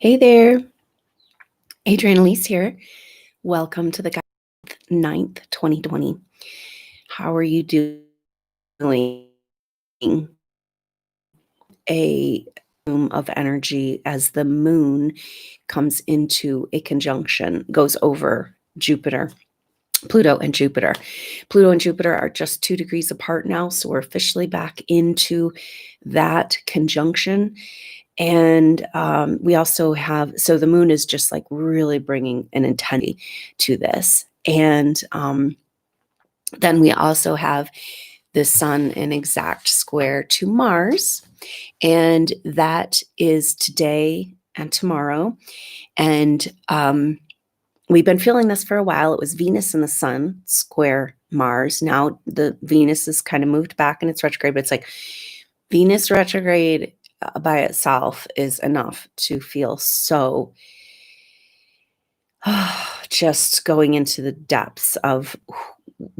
Hey there, Adrienne Elise here. Welcome to the GAIA 9th, 2020. How are you doing? A room of energy as the moon comes into a conjunction, goes over Jupiter, Pluto and Jupiter. Pluto and Jupiter are just 2 degrees apart now, so we're officially back into that conjunction. And we also have, so the moon is just like really bringing an intensity to this. And then we also have the sun in exact square to Mars. And that is today and tomorrow. And we've been feeling this for a while. It was Venus and the sun square Mars. Now the Venus is kind of moved back in its retrograde, but it's like Venus retrograde by itself is enough to feel so just going into the depths of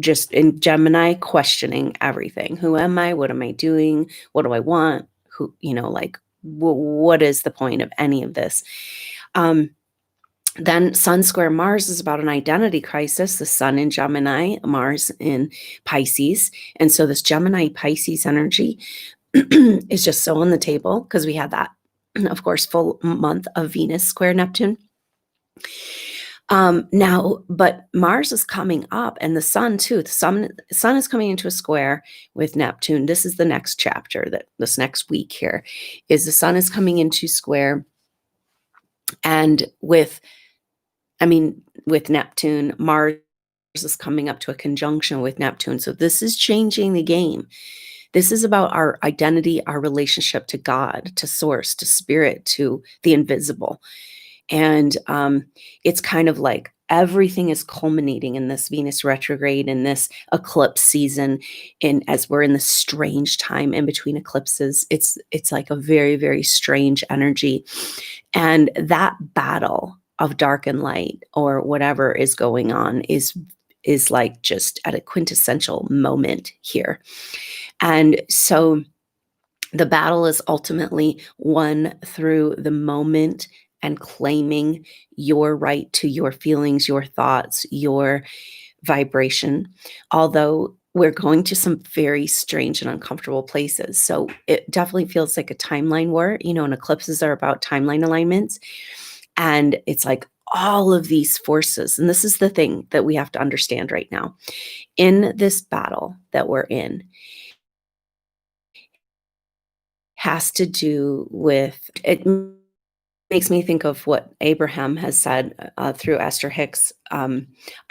just in Gemini questioning everything. Who am I? What am I doing? What do I want? Who, like, what is the point of any of this? Then Sun square Mars is about an identity crisis. The Sun in Gemini, Mars in Pisces. And so this Gemini Pisces energy is just so on the table because we had that, of course, full month of Venus square Neptune. Now, but Mars is coming up and the sun too. The sun is coming into a square with Neptune. This is the next chapter that this next week here is the sun is coming into square. And with Neptune, Mars is coming up to a conjunction with Neptune. So this is changing the game. This is about our identity, our relationship to God, to source, to spirit, to the invisible. And it's kind of like everything is culminating in this Venus retrograde, in this eclipse season. And as we're in this strange time in between eclipses, it's like a very, very strange energy. And that battle of dark and light or whatever is going on is like just at a quintessential moment here. And so the battle is ultimately won through the moment and claiming your right to your feelings, your thoughts, your vibration, although we're going to some very strange and uncomfortable places. So it definitely feels like a timeline war, and eclipses are about timeline alignments. And it's like all of these forces, and this is the thing that we have to understand right now. In this battle that we're in, has to do with, it makes me think of what Abraham has said through Esther Hicks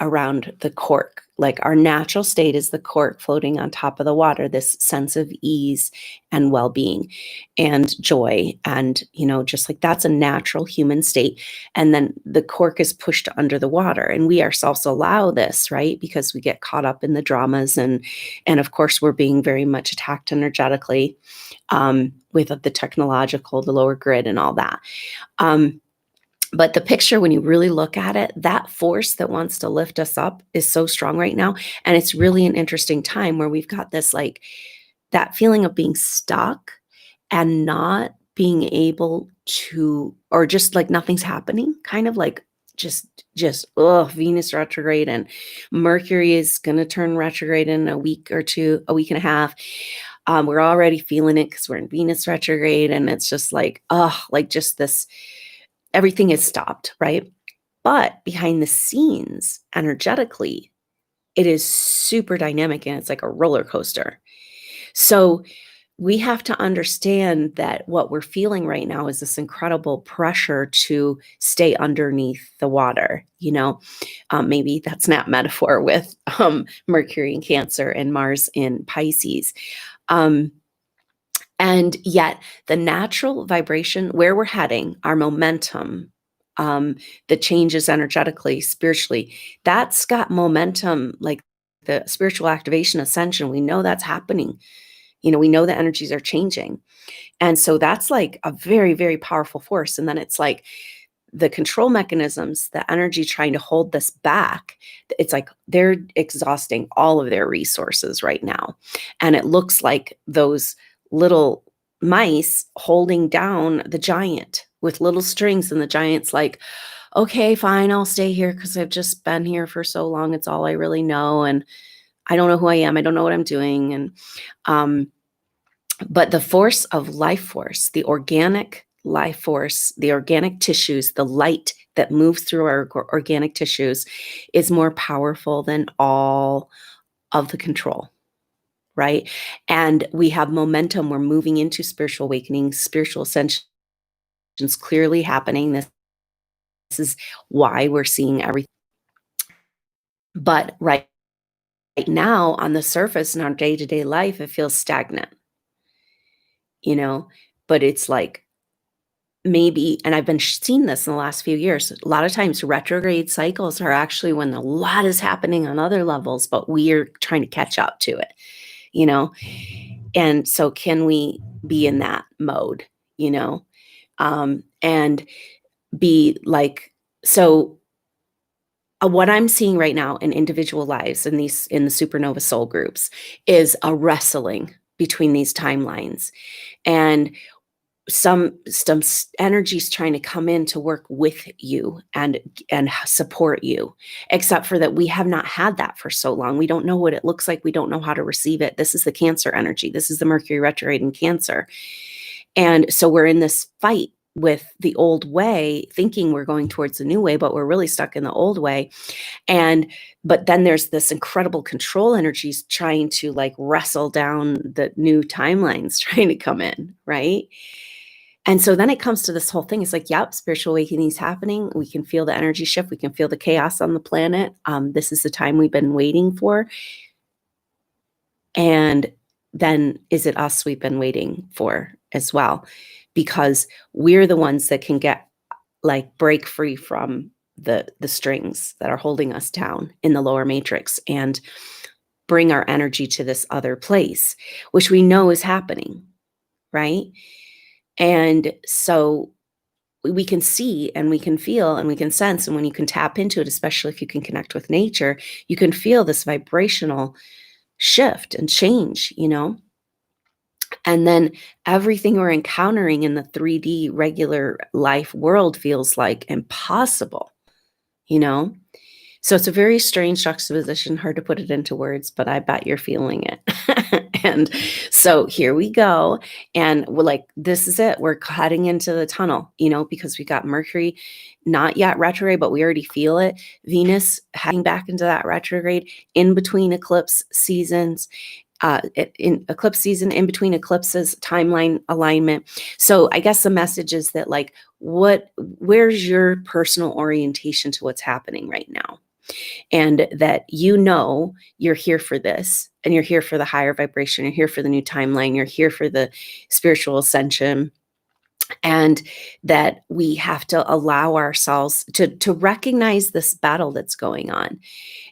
around the cork. Like our natural state is the cork floating on top of the water, this sense of ease and well-being and joy. And, just like that's a natural human state. And then the cork is pushed under the water. And we ourselves allow this, right? Because we get caught up in the dramas. And of course, we're being very much attacked energetically with the technological, the lower grid and all that. But the picture, when you really look at it, that force that wants to lift us up is so strong right now. And it's really an interesting time where we've got this, like, that feeling of being stuck and not being able to, or just like nothing's happening, kind of like just Venus retrograde, and Mercury is going to turn retrograde in a week or two, a week and a half. We're already feeling it because we're in Venus retrograde, and it's just like, like just this, everything is stopped, right? But behind the scenes, energetically, it is super dynamic and it's like a roller coaster. So we have to understand that what we're feeling right now is this incredible pressure to stay underneath the water. Maybe that's not metaphor with Mercury in Cancer and Mars in Pisces. And yet the natural vibration, where we're heading, our momentum, the changes energetically, spiritually, that's got momentum, like the spiritual activation, ascension. We know that's happening. We know the energies are changing. And so that's like a very, very powerful force. And then it's like the control mechanisms, the energy trying to hold this back, it's like they're exhausting all of their resources right now. And it looks like those little mice holding down the giant, with little strings, and the giant's like, okay, fine, I'll stay here because I've just been here for so long. It's all I really know. And I don't know who I am. I don't know what I'm doing. And, but the force of life force, the organic life force, the organic tissues, the light that moves through our organic tissues is more powerful than all of the control, right? And we have momentum. We're moving into spiritual awakening, spiritual ascension is clearly happening. This is why we're seeing everything. But right now, on the surface in our day-to-day life, it feels stagnant, you know, but it's like maybe, and I've been seeing this in the last few years, a lot of times retrograde cycles are actually when a lot is happening on other levels, but we're trying to catch up to it, you know? And so can we be in that mode, you know? And be like, so what I'm seeing right now in individual lives in the supernova soul groups is a wrestling between these timelines, and some energies trying to come in to work with you and support you, except for that we have not had that for so long. We don't know what it looks like. We don't know how to receive it. This is the Cancer energy. This is the Mercury retrograde in Cancer. And so we're in this fight with the old way, thinking we're going towards the new way, but we're really stuck in the old way. But then there's this incredible control energies trying to like wrestle down the new timelines trying to come in, right? And so then it comes to this whole thing. It's like, yep, spiritual awakening is happening. We can feel the energy shift. We can feel the chaos on the planet. This is the time we've been waiting for. And then is it us we've been waiting for as well? Because we're the ones that can get like break free from the strings that are holding us down in the lower matrix and bring our energy to this other place, which we know is happening, right? And so we can see and we can feel and we can sense, and when you can tap into it, especially if you can connect with nature, you can feel this vibrational shift and change, you know? And then everything we're encountering in the 3D regular life world feels like impossible, you know? So it's a very strange juxtaposition, hard to put it into words, but I bet you're feeling it. And so here we go. And we're like, this is it. We're heading into the tunnel, you know, because we got Mercury, not yet retrograde, but we already feel it. Venus heading back into that retrograde in between eclipse seasons. In eclipse season, in between eclipses, timeline alignment. So I guess the message is that like, where's your personal orientation to what's happening right now? And that, you know, you're here for this, and you're here for the higher vibration. You're here for the new timeline. You're here for the spiritual ascension. And that we have to allow ourselves to recognize this battle that's going on.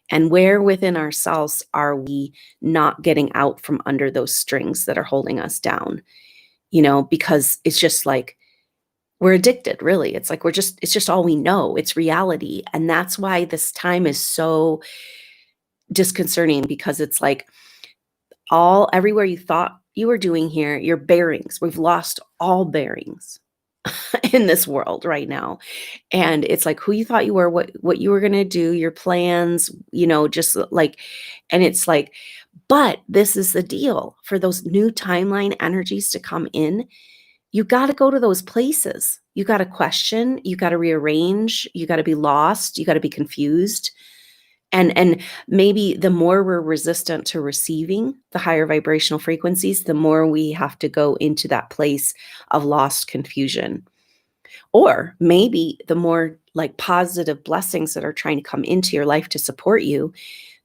And where within ourselves are we not getting out from under those strings that are holding us down? You know, because it's just like, we're addicted, really. It's like it's just all we know. It's reality. And that's why this time is so disconcerting, because it's like everywhere you thought you were doing here, your bearings, we've lost all bearings in this world right now. And it's like who you thought you were, what you were going to do, your plans, you know, just like, and it's like, but this is the deal. For those new timeline energies to come in, you got to go to those places. You got to question, you got to rearrange, you got to be lost, you got to be confused. And maybe the more we're resistant to receiving the higher vibrational frequencies, the more we have to go into that place of lost confusion. Or maybe the more like positive blessings that are trying to come into your life to support you,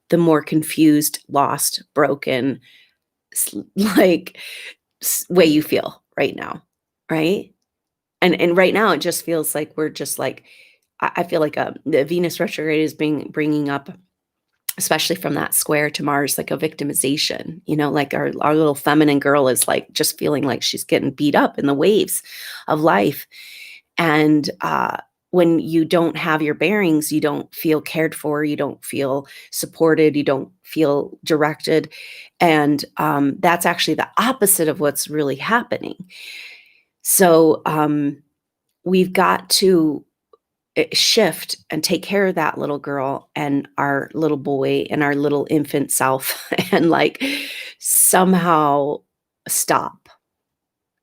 the more confused, lost, broken, like way you feel right now, right? And right now it just feels like we're just like, I feel like the Venus retrograde is bringing up, especially from that square to Mars, like a victimization, you know, like our little feminine girl is like just feeling like she's getting beat up in the waves of life. And when you don't have your bearings, you don't feel cared for, you don't feel supported, you don't feel directed. And that's actually the opposite of what's really happening. So we've got to shift and take care of that little girl and our little boy and our little infant self and like somehow stop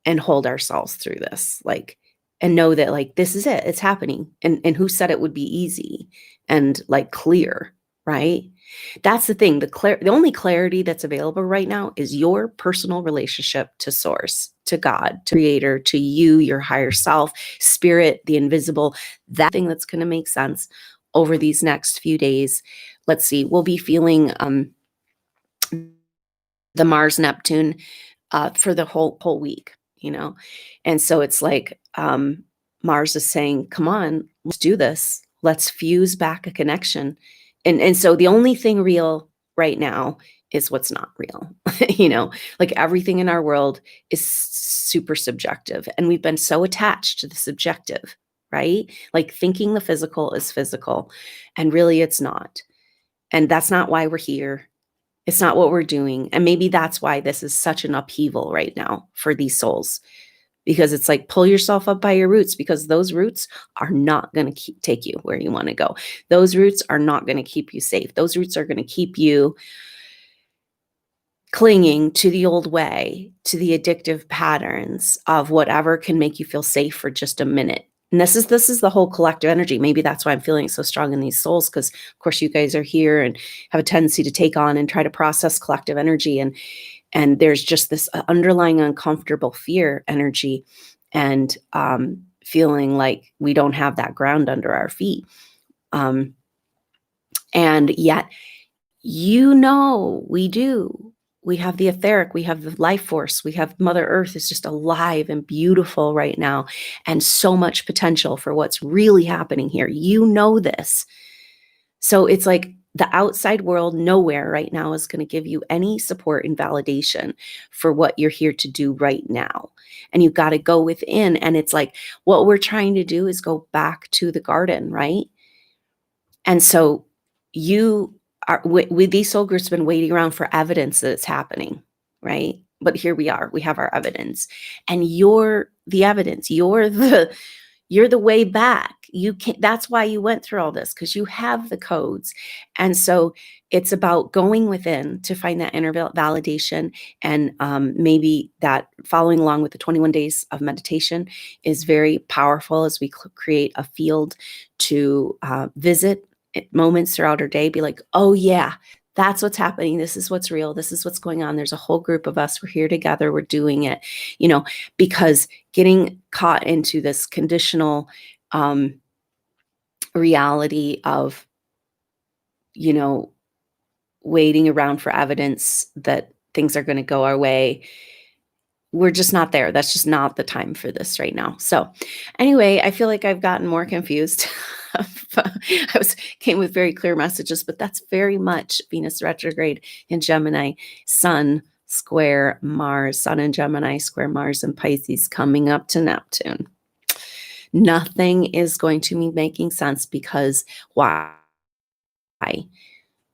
and hold ourselves through this, like, and know that like this is it, it's happening. And who said it would be easy and like clear, right? That's the thing. The only clarity that's available right now is your personal relationship to source, to God, to creator, to you, your higher self, spirit, the invisible, that thing that's going to make sense over these next few days. Let's see, we'll be feeling the Mars Neptune for the whole week, you know? And so it's like Mars is saying, come on, let's do this. Let's fuse back a connection. And so the only thing real right now is what's not real. You know, like everything in our world is super subjective. And we've been so attached to the subjective, right? Like thinking the physical is physical, and really it's not. And that's not why we're here. It's not what we're doing. And maybe that's why this is such an upheaval right now for these souls, because it's like pull yourself up by your roots, because those roots are not going to take you where you want to go. Those roots are not going to keep you safe. Those roots are going to keep you clinging to the old way, to the addictive patterns of whatever can make you feel safe for just a minute. And this is the whole collective energy. Maybe that's why I'm feeling so strong in these souls, because of course you guys are here and have a tendency to take on and try to process collective energy, and there's just this underlying uncomfortable fear energy, and feeling like we don't have that ground under our feet, and yet we do. We have the etheric, we have the life force, we have Mother Earth is just alive and beautiful right now, and so much potential for what's really happening here. You know this. So it's like the outside world nowhere right now is going to give you any support and validation for what you're here to do right now. And you've got to go within. And it's like what we're trying to do is go back to the garden, right? And so you are with these soul groups been waiting around for evidence that it's happening, right? But here we are. We have our evidence, and you're the evidence. You're the way back. You can That's why you went through all this, because you have the codes. And so it's about going within to find that inner validation. And maybe that following along with the 21 days of meditation is very powerful as we create a field to visit at moments throughout our day. Be like, oh yeah, that's what's happening. This is what's real. This is what's going on. There's a whole group of us. We're here together. We're doing it, because getting caught into this conditional reality of, waiting around for evidence that things are going to go our way. We're just not there. That's just not the time for this right now. So anyway, I feel like I've gotten more confused. Came with very clear messages, but that's very much Venus retrograde in Gemini, Sun square Mars, Sun in Gemini, square Mars in Pisces, coming up to Neptune. Nothing is going to be making sense, because why?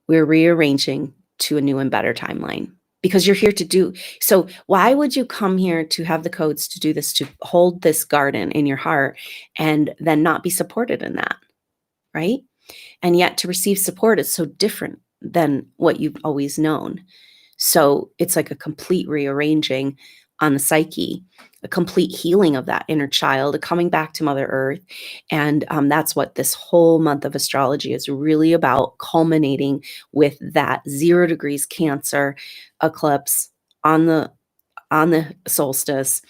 We're rearranging to a new and better timeline, because you're here to do. So why would you come here to have the codes to do this, to hold this garden in your heart, and then not be supported in that, right? And yet to receive support is so different than what you've always known. So it's like a complete rearranging on the psyche, a complete healing of that inner child, a coming back to Mother Earth. And that's what this whole month of astrology is really about, culminating with that 0 degrees Cancer eclipse on the solstice.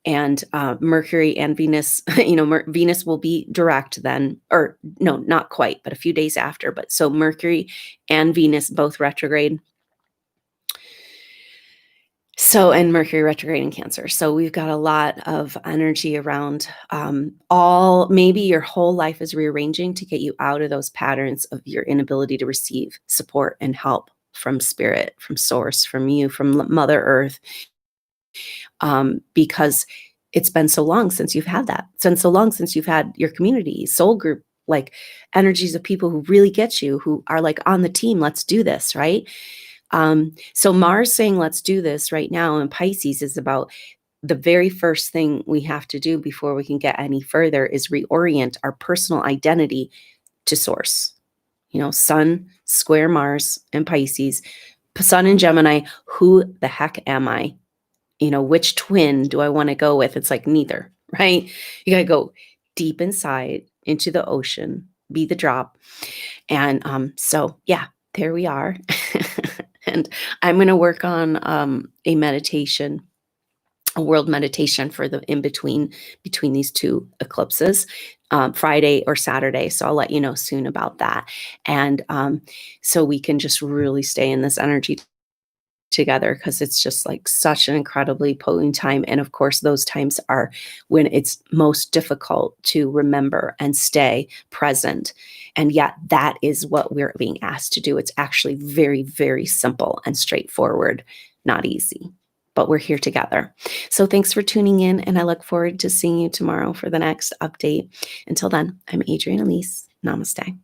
And Mercury and Venus, Venus will be direct then, or no, not quite, but a few days after. But so Mercury and Venus both retrograde. So, and Mercury retrograde in Cancer. So we've got a lot of energy around maybe your whole life is rearranging to get you out of those patterns of your inability to receive support and help from spirit, from source, from you, from Mother Earth. Because it's been so long since you've had that, so long since you've had your community, soul group, like energies of people who really get you, who are like on the team, let's do this, right? So Mars saying, let's do this right now in Pisces is about the very first thing we have to do before we can get any further is reorient our personal identity to source. Sun, square Mars and Pisces, Sun in Gemini, who the heck am I? Which twin do I want to go with? It's like neither, right? You got to go deep inside into the ocean, be the drop. And so, yeah, there we are. And I'm going to work on a meditation, a world meditation for the in between these two eclipses, Friday or Saturday. So I'll let you know soon about that. And so we can just really stay in this energy together, because it's just like such an incredibly potent time. And of course, those times are when it's most difficult to remember and stay present. And yet that is what we're being asked to do. It's actually very, very simple and straightforward, not easy, but we're here together. So thanks for tuning in, and I look forward to seeing you tomorrow for the next update. Until then, I'm Adrienne Elise. Namaste.